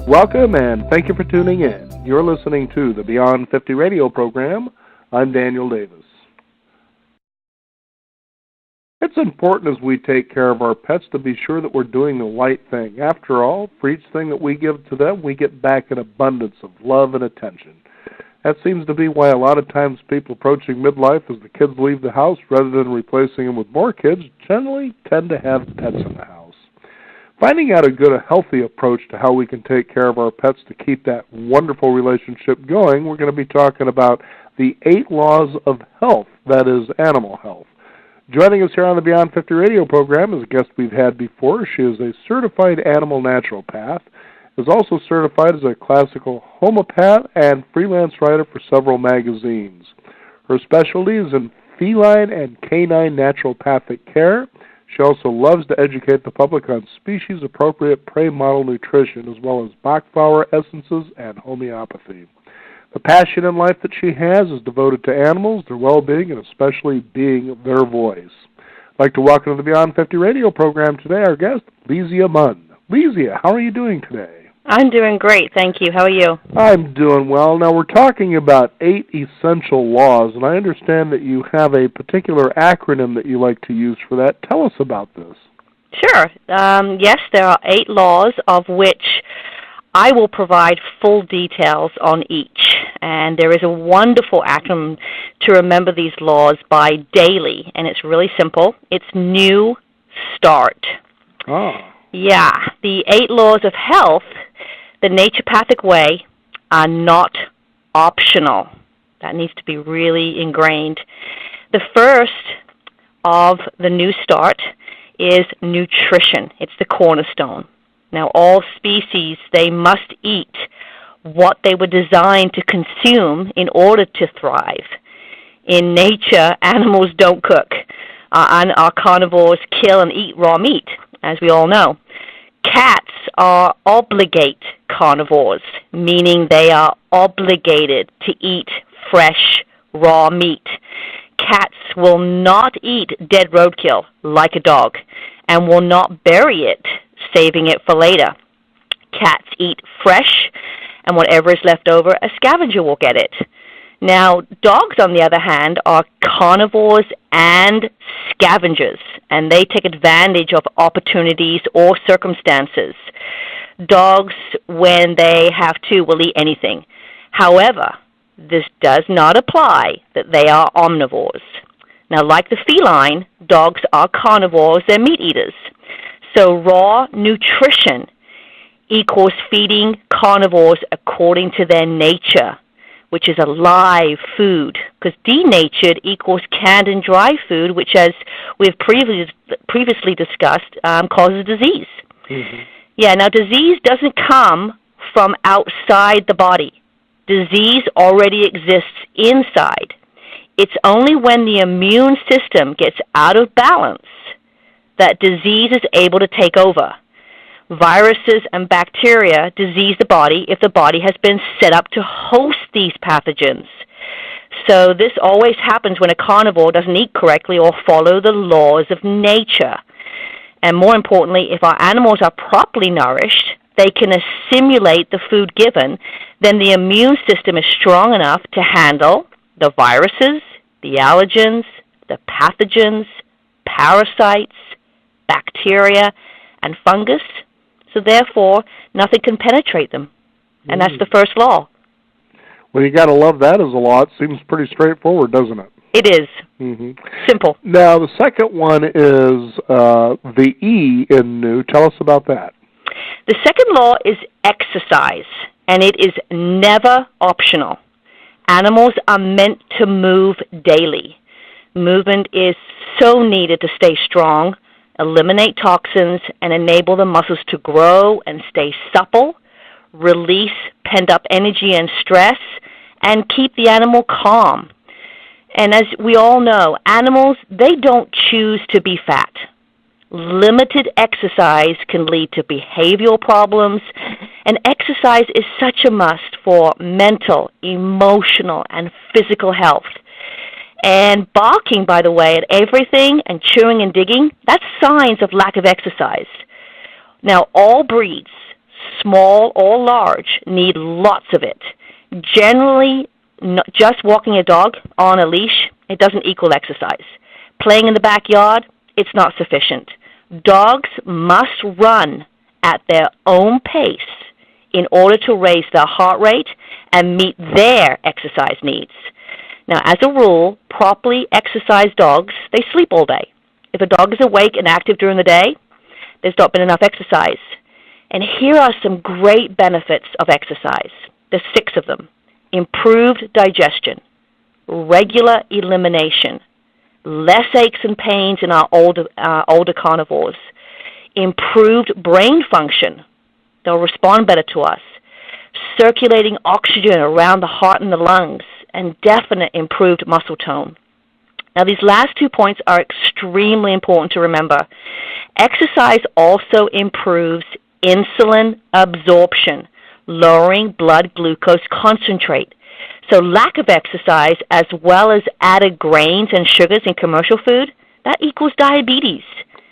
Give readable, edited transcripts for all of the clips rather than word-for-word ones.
Welcome and thank you for tuning in. You're listening to the Beyond 50 radio program. I'm Daniel Davis. It's important as we take care of our pets to be sure that we're doing the right thing. After all, for each thing that we give to them, we get back an abundance of love and attention. That seems to be why a lot of times people approaching midlife as the kids leave the house, rather than replacing them with more kids, generally tend to have pets in the house. Finding out a healthy approach to how we can take care of our pets to keep that wonderful relationship going, we're going to be talking about the 8 laws of health, that is, animal health. Joining us here on the Beyond 50 radio program is a guest we've had before. She is a certified animal naturopath, is also certified as a classical homeopath, and freelance writer for several magazines. Her specialty is in feline and canine naturopathic care. She also loves to educate the public on species-appropriate prey model nutrition, as well as Bach flower essences and homeopathy. The passion in life that she has is devoted to animals, their well-being, and especially being their voice. I'd like to welcome to the Beyond 50 radio program today our guest, Lesia Munn. Lesia, how are you doing today? I'm doing great, thank you. How are you? I'm doing well. Now, we're talking about 8 essential laws, and I understand that you have a particular acronym that you like to use for that. Tell us about this. Sure. Yes, there are 8 laws, of which I will provide full details on each. And there is a wonderful acronym to remember these laws by daily, and it's really simple. It's New Start. Oh. Yeah, the 8 laws of health, the naturopathic way, are not optional. That needs to be really ingrained. The first of the New Start is nutrition. It's the cornerstone. Now, all species, they must eat what they were designed to consume in order to thrive. In nature, animals don't cook, and our carnivores kill and eat raw meat, as we all know. Cats are obligate carnivores, meaning they are obligated to eat fresh, raw meat. Cats will not eat dead roadkill like a dog and will not bury it, saving it for later. Cats eat fresh, and whatever is left over, a scavenger will get it. Now, dogs, on the other hand, are carnivores and scavengers, and they take advantage of opportunities or circumstances. Dogs, when they have to, will eat anything. However, this does not apply that they are omnivores. Now, like the feline, dogs are carnivores, they're meat eaters. So raw nutrition equals feeding carnivores according to their nature, which is a live food, because denatured equals canned and dry food, which, as we've previously discussed, causes disease. Mm-hmm. Yeah, now disease doesn't come from outside the body. Disease already exists inside. It's only when the immune system gets out of balance that disease is able to take over. Viruses and bacteria disease the body if the body has been set up to host these pathogens. So this always happens when a carnivore doesn't eat correctly or follow the laws of nature. And more importantly, if our animals are properly nourished, they can assimilate the food given, then the immune system is strong enough to handle the viruses, the allergens, the pathogens, parasites, bacteria, and fungus. So therefore, nothing can penetrate them. And that's the first law. Well, you got to love that as a law. It seems pretty straightforward, doesn't it? It is. Mm-hmm. Simple. Now, the second one is the E in new. Tell us about that. The second law is exercise, and it is never optional. Animals are meant to move daily. Movement is so needed to stay strong, eliminate toxins, and enable the muscles to grow and stay supple, release pent-up energy and stress, and keep the animal calm. And as we all know, animals, they don't choose to be fat. Limited exercise can lead to behavioral problems, and exercise is such a must for mental, emotional, and physical health. And barking, by the way, at everything and chewing and digging, that's signs of lack of exercise. Now, all breeds, small or large, need lots of it. Generally, just walking a dog on a leash, it doesn't equal exercise. Playing in the backyard, it's not sufficient. Dogs must run at their own pace in order to raise their heart rate and meet their exercise needs. Now, as a rule, properly exercised dogs, they sleep all day. If a dog is awake and active during the day, there's not been enough exercise. And here are some great benefits of exercise. There's 6 of them. Improved digestion, regular elimination, less aches and pains in our older carnivores, improved brain function. They'll respond better to us. Circulating oxygen around the heart and the lungs, and definite improved muscle tone. Now, these last 2 points are extremely important to remember. Exercise also improves insulin absorption, lowering blood glucose concentrate. So lack of exercise, as well as added grains and sugars in commercial food, that equals diabetes.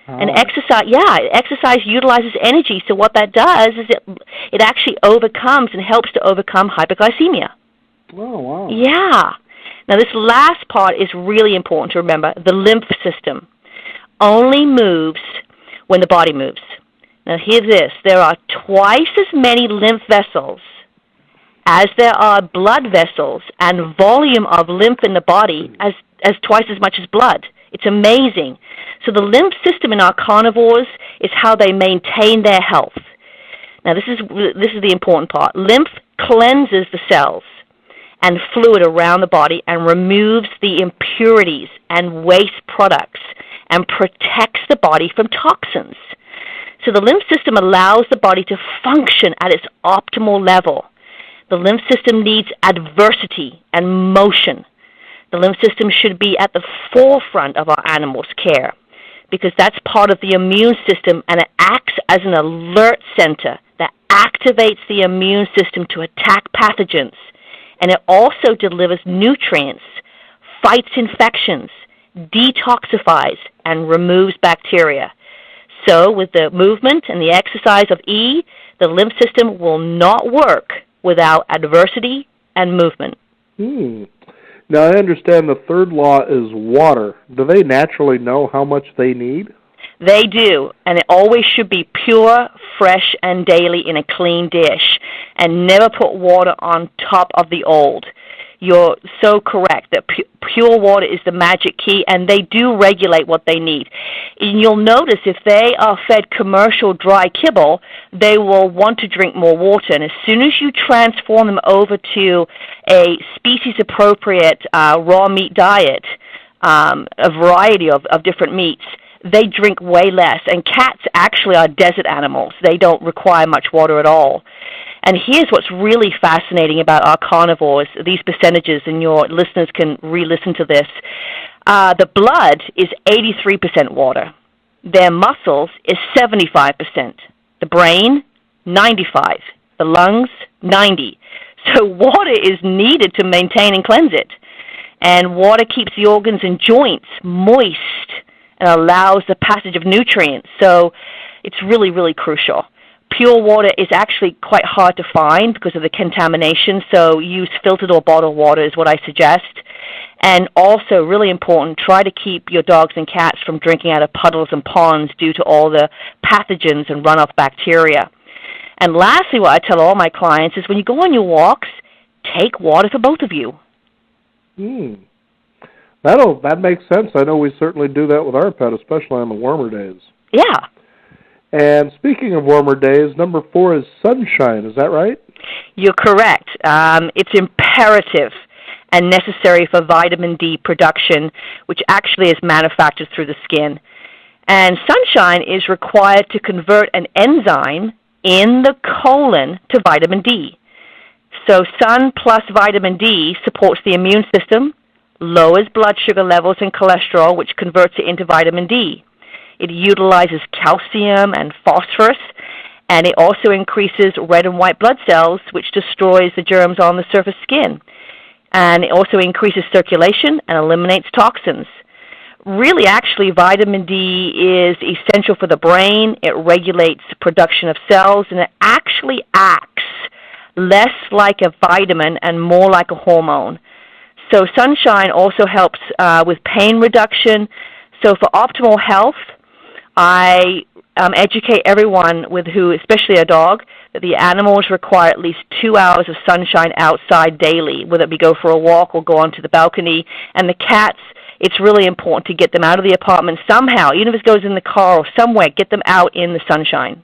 And exercise utilizes energy, so what that does is it actually overcomes and helps to overcome hyperglycemia. Oh, wow. Yeah. Now, this last part is really important to remember. The lymph system only moves when the body moves. Now, hear this. There are twice as many lymph vessels as there are blood vessels, and volume of lymph in the body as twice as much as blood. It's amazing. So the lymph system in our carnivores is how they maintain their health. Now, this is the important part. Lymph cleanses the cells and fluid around the body and removes the impurities and waste products and protects the body from toxins. So the lymph system allows the body to function at its optimal level. The lymph system needs adversity and motion. The lymph system should be at the forefront of our animals' care because that's part of the immune system, and it acts as an alert center that activates the immune system to attack pathogens. And it also delivers nutrients, fights infections, detoxifies, and removes bacteria. So with the movement and the exercise of E, the lymph system will not work without adversity and movement. Now, I understand the 3rd law is water. Do they naturally know how much they need? They do, and it always should be pure, fresh, and daily in a clean dish, and never put water on top of the old. You're so correct that pure water is the magic key, and they do regulate what they need. And you'll notice if they are fed commercial dry kibble, they will want to drink more water. And as soon as you transform them over to a species-appropriate raw meat diet, a variety of different meats, they drink way less. And cats actually are desert animals. They don't require much water at all. And here's what's really fascinating about our carnivores, these percentages, and your listeners can re-listen to this. The blood is 83% water. Their muscles is 75%. The brain, 95%. The lungs, 90%. So water is needed to maintain and cleanse it. And water keeps the organs and joints moist and allows the passage of nutrients. So it's really, really crucial. Pure water is actually quite hard to find because of the contamination, so use filtered or bottled water is what I suggest. And also, really important, try to keep your dogs and cats from drinking out of puddles and ponds due to all the pathogens and runoff bacteria. And lastly, what I tell all my clients is when you go on your walks, take water for both of you. That makes sense. I know we certainly do that with our pet, especially on the warmer days. Yeah. And speaking of warmer days, number 4 is sunshine. Is that right? You're correct. It's imperative and necessary for vitamin D production, which actually is manufactured through the skin. And sunshine is required to convert an enzyme in the colon to vitamin D. So sun plus vitamin D supports the immune system, lowers blood sugar levels and cholesterol, which converts it into vitamin D. It utilizes calcium and phosphorus, and it also increases red and white blood cells, which destroys the germs on the surface skin. And it also increases circulation and eliminates toxins. Really, actually, vitamin D is essential for the brain. It regulates the production of cells, and it actually acts less like a vitamin and more like a hormone. So sunshine also helps with pain reduction. So for optimal health, I educate everyone especially a dog, that the animals require at least 2 hours of sunshine outside daily, whether it be go for a walk or go onto the balcony. And the cats, it's really important to get them out of the apartment somehow, even if it goes in the car or somewhere, get them out in the sunshine.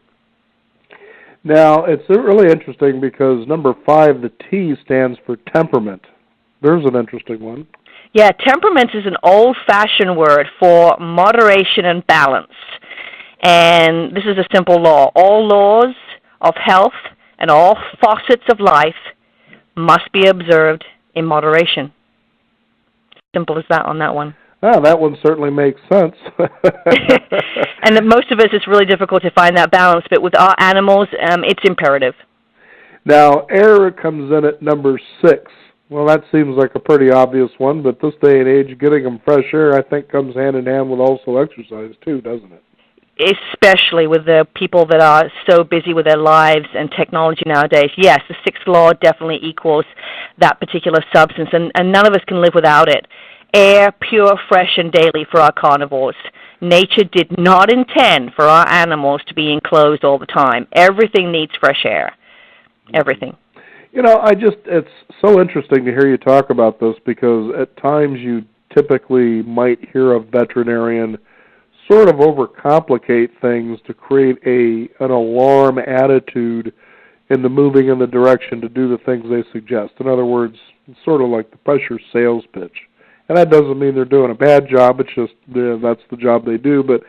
Now, it's really interesting because number 5, the T, stands for temperament. There's an interesting one. Yeah, temperament is an old-fashioned word for moderation and balance. And this is a simple law. All laws of health and all facets of life must be observed in moderation. Simple as that on that one. Ah, that one certainly makes sense. And most of us, it's really difficult to find that balance, but with our animals, it's imperative. Now, air comes in at number 6. Well, that seems like a pretty obvious one, but this day and age, getting them fresh air, I think, comes hand in hand with also exercise, too, doesn't it? Especially with the people that are so busy with their lives and technology nowadays. Yes, the 6th law definitely equals that particular substance, and none of us can live without it. Air, pure, fresh, and daily for our carnivores. Nature did not intend for our animals to be enclosed all the time. Everything needs fresh air. Everything. You know, it's so interesting to hear you talk about this because at times you typically might hear a veterinarian sort of overcomplicate things to create an alarm attitude in the moving in the direction to do the things they suggest. In other words, it's sort of like the pressure sales pitch. And that doesn't mean they're doing a bad job. It's just that's the job they do. But,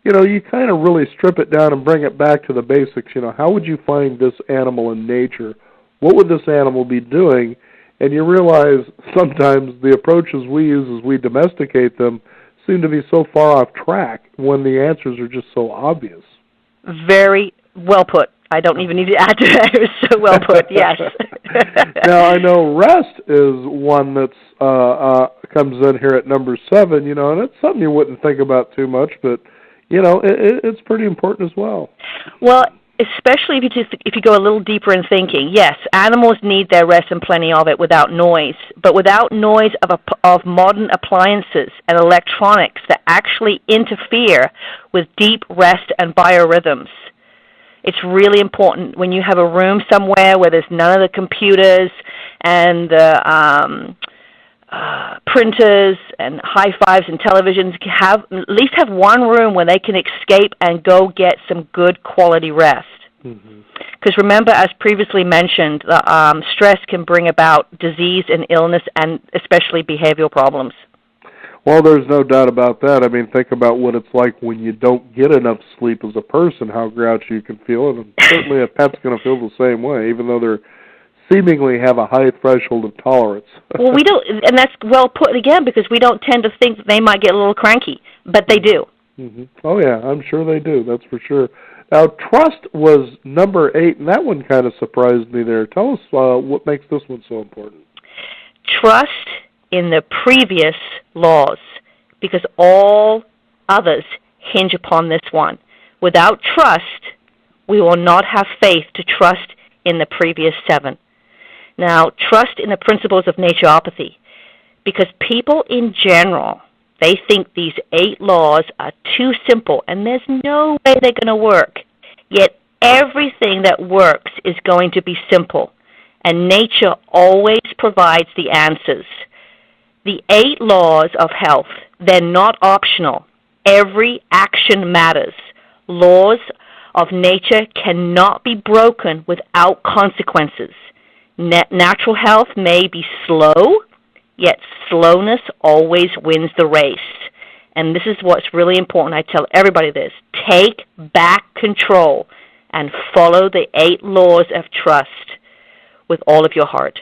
you know, you kind of really strip it down and bring it back to the basics. You know, how would you find this animal in nature? What would this animal be doing? And you realize sometimes the approaches we use as we domesticate them seem to be so far off track when the answers are just so obvious. Very well put. I don't even need to add to that. It was so well put, yes. Now, I know rest is one that's comes in here at number 7, you know, and it's something you wouldn't think about too much, but, you know, it's pretty important as well. Well, especially if you go a little deeper in thinking, yes, animals need their rest and plenty of it without noise, but without noise of modern appliances and electronics that actually interfere with deep rest and biorhythms. It's really important when you have a room somewhere where there's none of the computers and the printers and high-fives and televisions, at least have one room where they can escape and go get some good quality rest. Because remember, as previously mentioned, stress can bring about disease and illness and especially behavioral problems. Well, there's no doubt about that. I mean, think about what it's like when you don't get enough sleep as a person, how grouchy you can feel, and certainly a pet's going to feel the same way, even though they're seemingly have a high threshold of tolerance. Well, we don't, and that's well put again, because we don't tend to think that they might get a little cranky, but they do. Oh, yeah, I'm sure they do, that's for sure. Now, trust was number 8, and that one kind of surprised me there. Tell us what makes this one so important. Trust in the previous laws, because all others hinge upon this one. Without trust, we will not have faith to trust in the previous 7. Now, trust in the principles of naturopathy, because people in general, they think these 8 laws are too simple, and there's no way they're going to work. Yet everything that works is going to be simple, and nature always provides the answers. The 8 laws of health, they're not optional. Every action matters. Laws of nature cannot be broken without consequences. Natural health may be slow, yet slowness always wins the race. And this is what's really important. I tell everybody this. Take back control and follow the 8 laws of trust with all of your heart.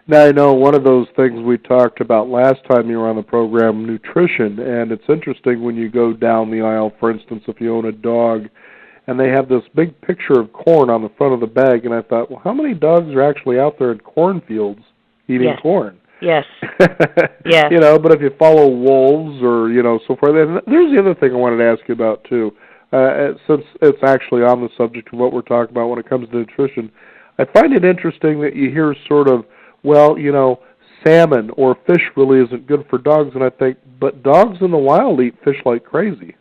Now, I know one of those things we talked about last time you were on the program, nutrition, and it's interesting when you go down the aisle, for instance, if you own a dog, and they have this big picture of corn on the front of the bag, and I thought, well, how many dogs are actually out there in cornfields eating corn? Yes. Yes. But if you follow wolves or, so forth. And there's the other thing I wanted to ask you about, too. Since it's actually on the subject of what we're talking about when it comes to nutrition, I find it interesting that you hear sort of, well, salmon or fish really isn't good for dogs, and I think, but dogs in the wild eat fish like crazy.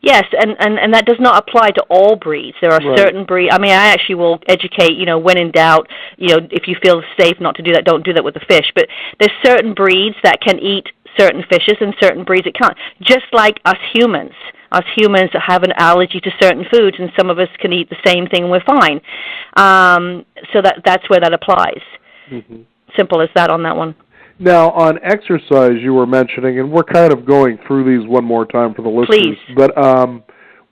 Yes, and that does not apply to all breeds. There are certain breeds. I mean, I actually will educate, when in doubt, if you feel safe not to do that, don't do that with the fish. But there's certain breeds that can eat certain fishes and certain breeds that can't. Just like us humans. Us humans have an allergy to certain foods, and some of us can eat the same thing and we're fine. So that's where that applies. Mm-hmm. Simple as that on that one. Now, on exercise, you were mentioning, and we're kind of going through these one more time for the listeners. Please. But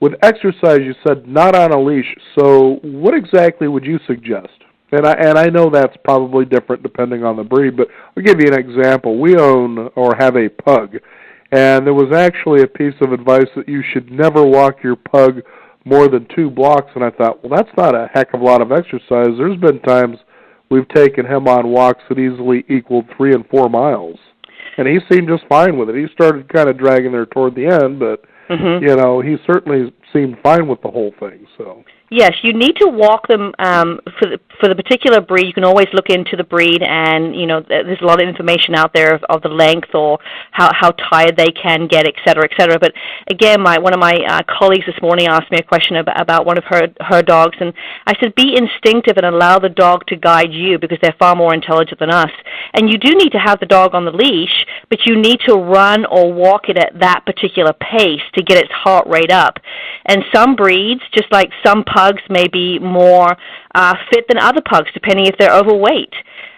with exercise, you said not on a leash. So what exactly would you suggest? And I know that's probably different depending on the breed, but I'll give you an example. We own or have a pug, and there was actually a piece of advice that you should never walk your pug more than 2 blocks, and I thought, well, that's not a heck of a lot of exercise. There's been times we've taken him on walks that easily equaled 3 and 4 miles, and he seemed just fine with it. He started kind of dragging there toward the end, but he certainly seemed fine with the whole thing. So yes, you need to walk them for the particular breed. You can always look into the breed, and there's a lot of information out there of the length or how tired they can get, et cetera, et cetera. But again, one of my colleagues this morning asked me a question about one of her dogs, and I said, be instinctive and allow the dog to guide you because they're far more intelligent than us. And you do need to have the dog on the leash, but you need to run or walk it at that particular pace to get its heart rate up. And some breeds, just like some pugs, may be more fit than other pugs, depending if they're overweight.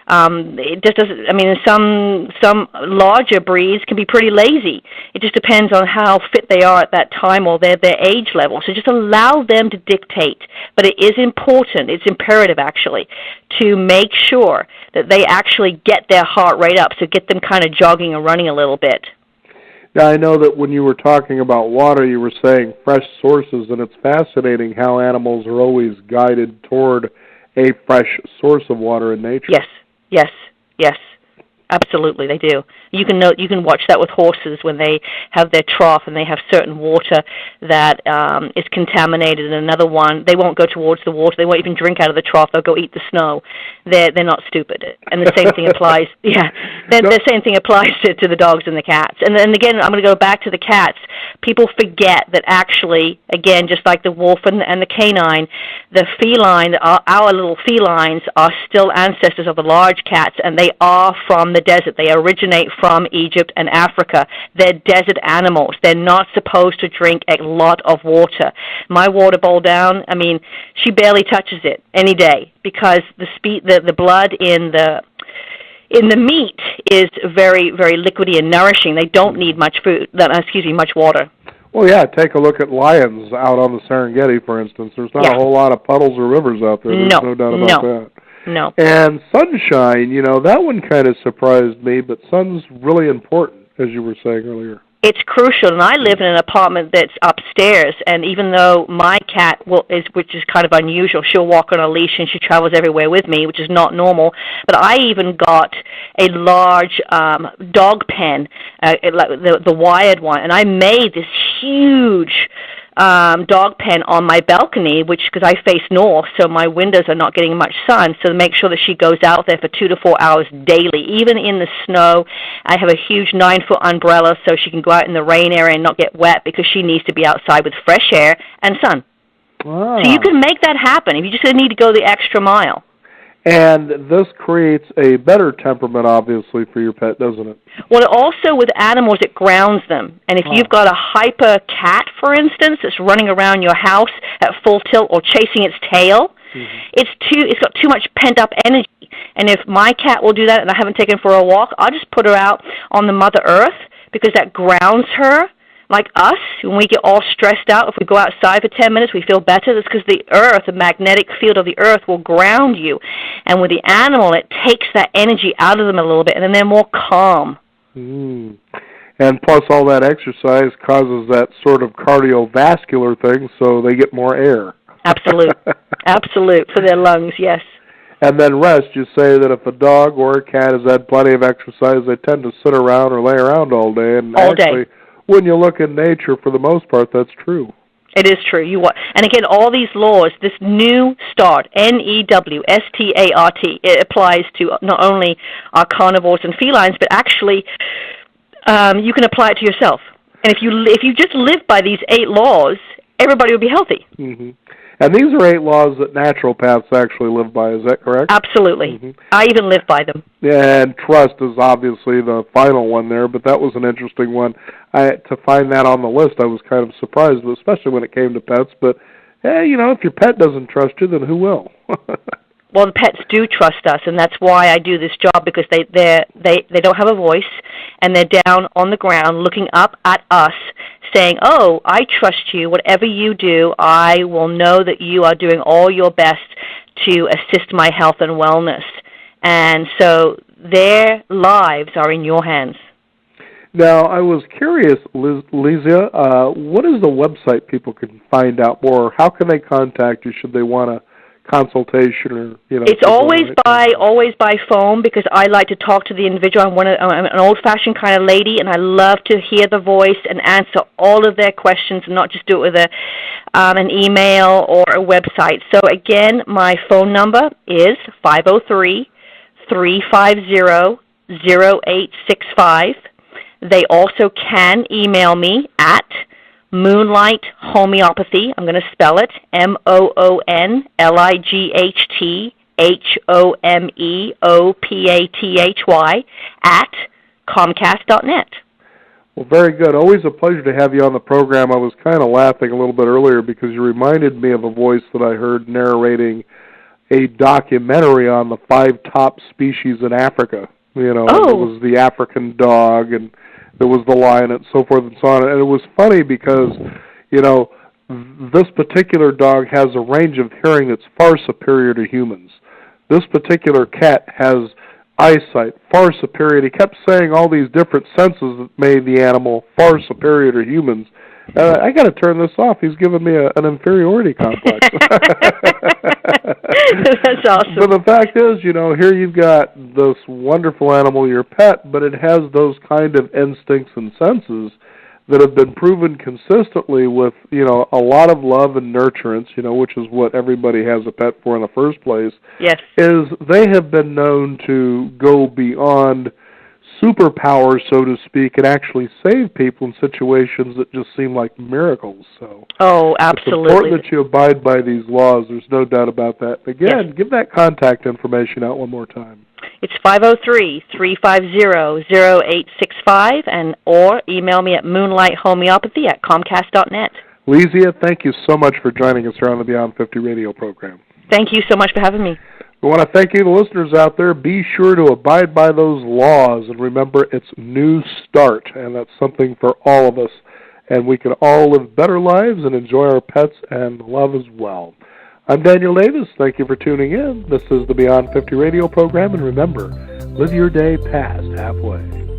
It just doesn't. I mean, some larger breeds can be pretty lazy. It just depends on how fit they are at that time or their age level. So just allow them to dictate. But it is important. It's imperative, actually, to make sure that they actually get their heart rate up. So get them kind of jogging or running a little bit. Now, I know that when you were talking about water, you were saying fresh sources, and it's fascinating how animals are always guided toward a fresh source of water in nature. Yes, absolutely, they do. You can watch that with horses when they have their trough and they have certain water that is contaminated, and another one, they won't go towards the water. They won't even drink out of the trough. They'll go eat the snow. They're not stupid, and the same thing applies. Yeah, the same thing applies to the dogs and the cats. And then again, I'm going to go back to the cats. People forget that actually, again, just like the wolf and the canine, the feline, our little felines are still ancestors of the large cats, and they are from the desert. They originate from Egypt and Africa. They're desert animals. They're not supposed to drink a lot of water. My water bowl down, I mean, she barely touches it any day because the blood in the meat is very, very liquidy and nourishing. They don't need much much water. Well, yeah, take a look at lions out on the Serengeti, for instance. There's not a whole lot of puddles or rivers out there. There's no doubt about that. No. And sunshine, that one kind of surprised me, but sun's really important, as you were saying earlier. It's crucial, and I live in an apartment that's upstairs, and even though my cat, which is kind of unusual, she'll walk on a leash and she travels everywhere with me, which is not normal, but I even got a large dog pen, like the wired one, and I made this huge dog pen on my balcony, because I face north, so my windows are not getting much sun, so to make sure that she goes out there for 2 to 4 hours daily, even in the snow. I have a huge 9-foot umbrella so she can go out in the rain area and not get wet because she needs to be outside with fresh air and sun. Wow. So you can make that happen. You just need to go the extra mile. And this creates a better temperament, obviously, for your pet, doesn't it? Well, also with animals, it grounds them. And if you've got a hyper cat, for instance, that's running around your house at full tilt or chasing its tail, it's got too much pent-up energy. And if my cat will do that and I haven't taken her for a walk, I'll just put her out on the Mother Earth because that grounds her. Like us, when we get all stressed out, if we go outside for 10 minutes, we feel better. That's because the earth, the magnetic field of the earth will ground you. And with the animal, it takes that energy out of them a little bit, and then they're more calm. Mm. And plus all that exercise causes that sort of cardiovascular thing, so they get more air. Absolute. For their lungs, yes. And then rest, you say that if a dog or a cat has had plenty of exercise, they tend to sit around or lay around all day. And all actually, day. when you look in nature, for the most part, that's true. It is true. And again, all these laws, this new start, NEWSTART, it applies to not only our carnivores and felines, but actually you can apply it to yourself. And if you just live by these 8 laws, everybody will be healthy. Mm-hmm. And these are 8 laws that naturopaths actually live by, is that correct? Absolutely. Mm-hmm. I even live by them. And trust is obviously the final one there, but that was an interesting one. To find that on the list, I was kind of surprised, especially when it came to pets. But, hey, if your pet doesn't trust you, then who will? Well, the pets do trust us, and that's why I do this job, because they don't have a voice, and they're down on the ground looking up at us, saying, oh, I trust you. Whatever you do, I will know that you are doing all your best to assist my health and wellness. And so their lives are in your hands. Now, I was curious, Lizia, what is the website people can find out more? How can they contact you should they want a consultation or It's always by phone, because I like to talk to the individual. I'm an old-fashioned kind of lady, and I love to hear the voice and answer all of their questions, and not just do it with an email or a website. So again, my phone number is 503-350-0865. They also can email me at Moonlight Homeopathy. I'm going to spell it MOONLIGHTHOMEOPATHY at Comcast.net. Well, very good. Always a pleasure to have you on the program. I was kind of laughing a little bit earlier because you reminded me of a voice that I heard narrating a documentary on the 5 top species in Africa. It was the African dog, and there was the lion, and so forth and so on. And it was funny because, this particular dog has a range of hearing that's far superior to humans. This particular cat has eyesight far superior. He kept saying all these different senses that made the animal far superior to humans. I got to turn this off. He's giving me an inferiority complex. That's awesome. But the fact is, here you've got this wonderful animal, your pet, but it has those kind of instincts and senses that have been proven consistently with, a lot of love and nurturance, which is what everybody has a pet for in the first place. Yes. Is they have been known to go beyond superpowers, so to speak, and actually save people in situations that just seem like miracles. So, absolutely. It's important that you abide by these laws. There's no doubt about that. Again, yes. Give that contact information out one more time. It's 503-350-0865, or email me at moonlighthomeopathy at Comcast.net. Lizia, thank you so much for joining us here on the Beyond 50 radio program. Thank you so much for having me. We want to thank you, the listeners out there. Be sure to abide by those laws, and remember, it's New Start, and that's something for all of us. And we can all live better lives and enjoy our pets and love as well. I'm Daniel Davis. Thank you for tuning in. This is the Beyond 50 radio program, and remember, live your day past halfway.